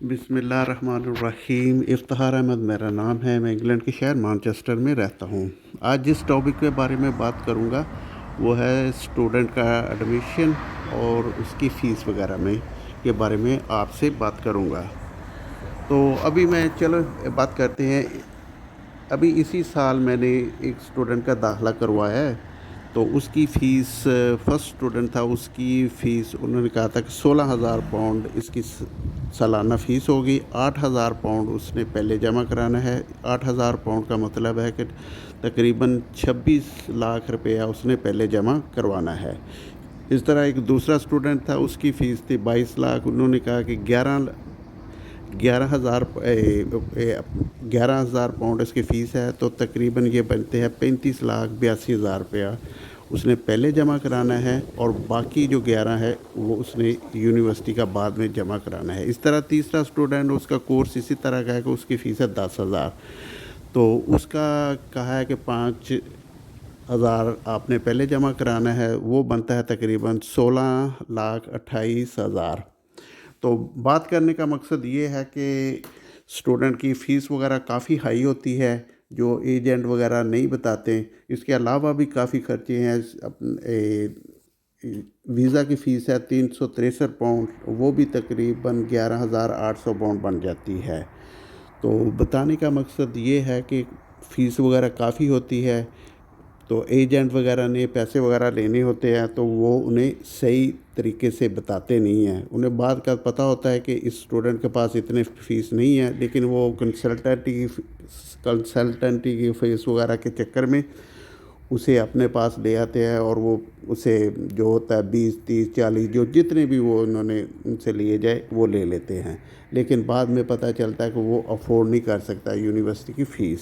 बिस्मिल्लाहिर्रहमानिर्रहीम। इफ्तिखार अहमद मेरा नाम है। मैं इंग्लैंड के शहर मैनचेस्टर में रहता हूँ। आज जिस टॉपिक के बारे में बात करूँगा वो है स्टूडेंट का एडमिशन और उसकी फ़ीस वगैरह में के बारे में आपसे बात करूँगा। तो अभी मैं चलो बात करते हैं। अभी इसी साल मैंने एक स्टूडेंट का दाखिला करवाया है। तो उसकी फ़ीस, फर्स्ट स्टूडेंट था, उसकी फ़ीस उन्होंने कहा था कि 16,000 पाउंड इसकी सालाना फ़ीस होगी। 8,000 पाउंड उसने पहले जमा कराना है। 8,000 पाउंड का मतलब है कि तकरीबन 26 लाख रुपया उसने पहले जमा करवाना है। इस तरह एक दूसरा स्टूडेंट था, उसकी फ़ीस थी 22 लाख। उन्होंने कहा कि 11,000 पाउंड इसकी फ़ीस है, तो तकरीबन ये बनते हैं 35,82,000 रुपया उसने पहले जमा कराना है, और बाकी जो 11 है वो उसने यूनिवर्सिटी का बाद में जमा कराना है। इस तरह तीसरा स्टूडेंट, उसका कोर्स इसी तरह का है कि उसकी फ़ीस है 10,000। तो उसका कहा है कि 5,000 आपने पहले जमा कराना है, वो बनता है तकरीबन 16,28,000। तो बात करने का मकसद ये है कि स्टूडेंट की फ़ीस वगैरह काफ़ी हाई होती है, जो एजेंट वगैरह नहीं बताते। इसके अलावा भी काफ़ी खर्चे हैं। वीज़ा की फ़ीस है 363 पाउंड, वो भी तकरीबन 11,800 पाउंड बन जाती है। तो बताने का मकसद ये है कि फ़ीस वगैरह काफ़ी होती है। तो एजेंट वगैरह ने पैसे वगैरह लेने होते हैं, तो वो उन्हें सही तरीके से बताते नहीं हैं। उन्हें बात का पता होता है कि इस स्टूडेंट के पास इतने फ़ीस नहीं है, लेकिन वो कंसल्टेंटी की फ़ीस वगैरह के चक्कर में उसे अपने पास ले आते हैं, और वो उसे जो होता है 20, 30, 40 जो जितने भी वो उन्होंने उनसे लिए जाए वो ले लेते हैं। लेकिन बाद में पता चलता है कि वो अफोर्ड नहीं कर सकता यूनिवर्सिटी की फ़ीस।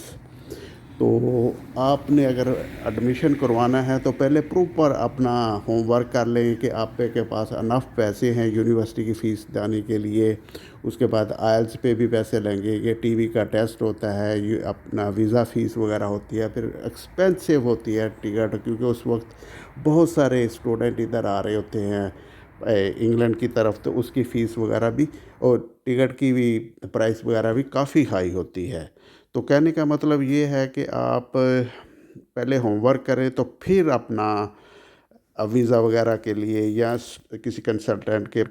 तो आपने अगर एडमिशन करवाना है तो पहले प्रॉपर अपना होमवर्क कर लें कि आपके पास अनफ पैसे हैं यूनिवर्सिटी की फ़ीस देने के लिए। उसके बाद आइल्स पे भी पैसे लेंगे, ये टीवी का टेस्ट होता है, ये अपना वीज़ा फ़ीस वगैरह होती है, फिर एक्सपेंसिव होती है टिकट, क्योंकि उस वक्त बहुत सारे स्टूडेंट इधर आ रहे होते हैं इंग्लैंड की तरफ, तो उसकी फ़ीस वगैरह भी और टिकट की भी प्राइस वगैरह भी काफ़ी हाई होती है। तो कहने का मतलब ये है कि आप पहले होमवर्क करें, तो फिर अपना वीज़ा वगैरह के लिए या किसी कंसल्टेंट के